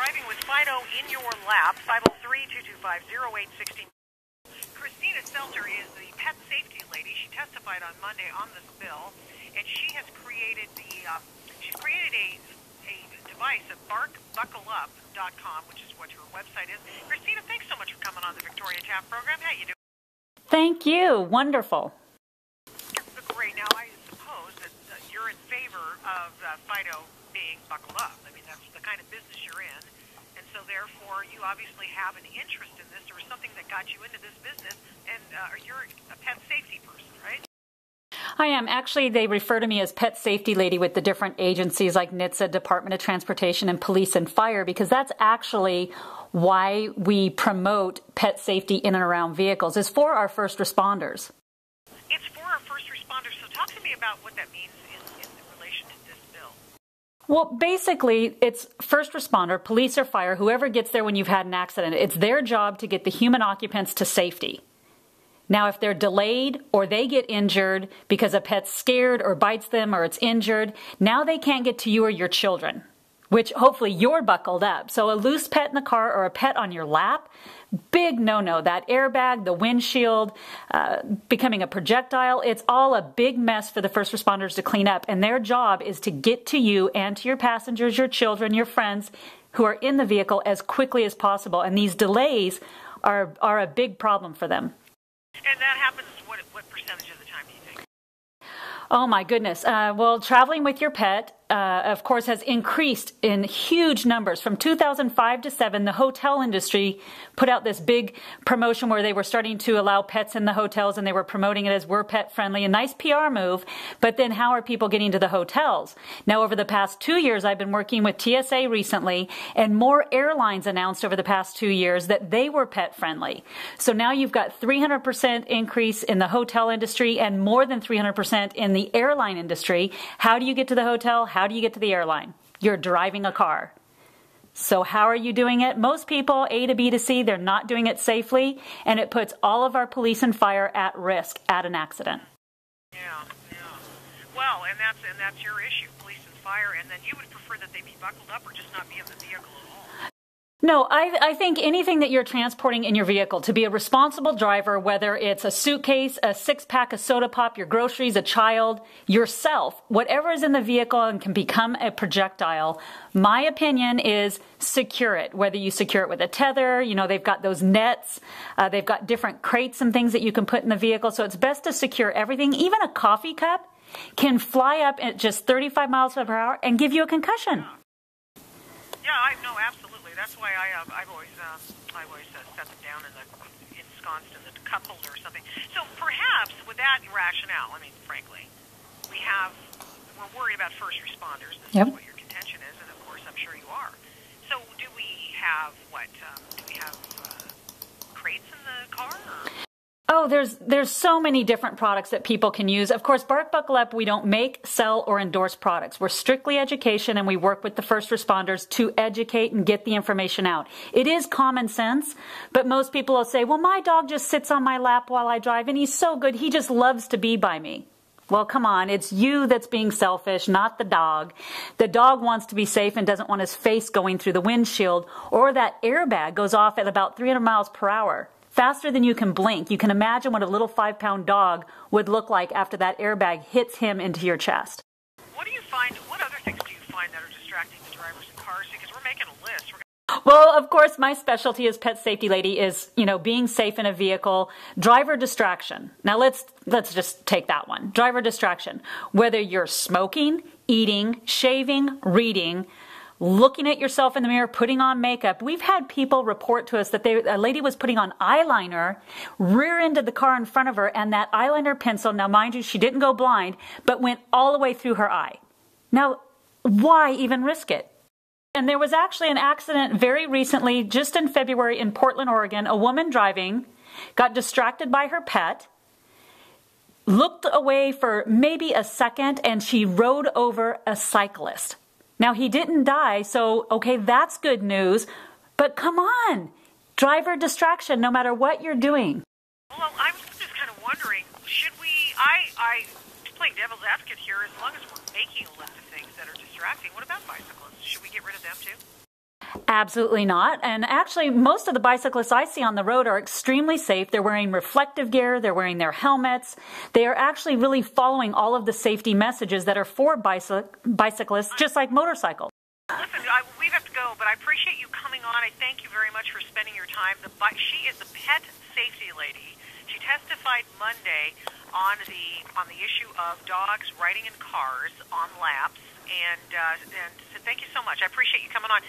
Driving with Fido in your lap, 503-225-0816. Christina Seltzer is the pet safety lady. She testified on Monday on this bill, and she has created a device at barkbuckleup.com, which is what her website is. Christina, thanks so much for coming on the Victoria Taft program. How you doing? Thank you. Wonderful. Great. Now, I suppose that you're in favor of Fido being buckled up. I mean, that's the kind of business you're in. And so, therefore, you obviously have an interest in this. There was something that got you into this business, and you're a pet safety person, right? I am. Actually, they refer to me as pet safety lady with the different agencies like NHTSA, Department of Transportation, and Police and Fire, because that's actually why we promote pet safety in and around vehicles, is for our first responders. It's for our first responders. So talk to me about what that means in relation to this bill. Well, basically, it's first responder, police or fire, whoever gets there when you've had an accident. It's their job to get the human occupants to safety. Now, if they're delayed or they get injured because a pet's scared or bites them or it's injured, now they can't get to you or your children, which hopefully you're buckled up. So a loose pet in the car or a pet on your lap, big no-no. That airbag, the windshield, becoming a projectile, it's all a big mess for the first responders to clean up. And their job is to get to you and to your passengers, your children, your friends who are in the vehicle as quickly as possible. And these delays are a big problem for them. And that happens what percentage of the time do you think? Oh, my goodness. Well, traveling with your pet, of course, has increased in huge numbers. From 2005 to 7, the hotel industry put out this big promotion where they were starting to allow pets in the hotels, and they were promoting it as we're pet friendly, a nice PR move. But then how are people getting to the hotels? Now, over the past 2 years, I've been working with TSA recently, and more airlines announced over the past 2 years that they were pet friendly. So now you've got 300% increase in the hotel industry and more than 300% in the airline industry. How do you get to the hotel? How do you get to the airline? You're driving a car. So how are you doing it? Most people, A to B to C, they're not doing it safely, and it puts all of our police and fire at risk at an accident. Yeah. Well, and that's your issue, police and fire, and then you would prefer that they be buckled up or just not be in the vehicle at all? No, I think anything that you're transporting in your vehicle, to be a responsible driver, whether it's a suitcase, a six-pack of soda pop, your groceries, a child, yourself, whatever is in the vehicle and can become a projectile, my opinion is secure it. Whether you secure it with a tether, they've got those nets, they've got different crates and things that you can put in the vehicle, so it's best to secure everything. Even a coffee cup can fly up at just 35 miles per hour and give you a concussion. Yeah, I know, absolutely. That's why I've always set them down ensconced in the cup holder or something. So perhaps with that rationale, I mean, frankly, we're worried about first responders. This is what your contention is, and of course, I'm sure you are. So do we have crates in the car? Or? Oh, there's so many different products that people can use. Of course, Bark Buckle Up, we don't make, sell, or endorse products. We're strictly education, and we work with the first responders to educate and get the information out. It is common sense, but most people will say, well, my dog just sits on my lap while I drive, and he's so good, he just loves to be by me. Well, come on, it's you that's being selfish, not the dog. The dog wants to be safe and doesn't want his face going through the windshield, or that airbag goes off at about 300 miles per hour. Faster than you can blink. You can imagine what a little 5-pound dog would look like after that airbag hits him into your chest. What other things do you find that are distracting the drivers in cars? Because we're making a list. Well, of course, my specialty as pet safety lady is, being safe in a vehicle. Driver distraction. Now let's just take that one. Driver distraction. Whether you're smoking, eating, shaving, reading, looking at yourself in the mirror, putting on makeup. We've had people report to us that a lady was putting on eyeliner, rear-ended the car in front of her, and that eyeliner pencil, now mind you, she didn't go blind, but went all the way through her eye. Now, why even risk it? And there was actually an accident very recently, just in February in Portland, Oregon. A woman driving got distracted by her pet, looked away for maybe a second, and she rode over a cyclist. Now, he didn't die, so, okay, that's good news. But come on, driver distraction, no matter what you're doing. Well, I was just kind of wondering, should we, I playing devil's advocate here, as long as we're making a list of things that are distracting, what about bicyclists? Should we get rid of them too? Absolutely not. And actually, most of the bicyclists I see on the road are extremely safe. They're wearing reflective gear. They're wearing their helmets. They are actually really following all of the safety messages that are for bicyclists, just like motorcycles. Listen, we have to go, but I appreciate you coming on. I thank you very much for spending your time. She is the pet safety lady. She testified Monday on the issue of dogs riding in cars on laps, and so thank you so much. I appreciate you coming on.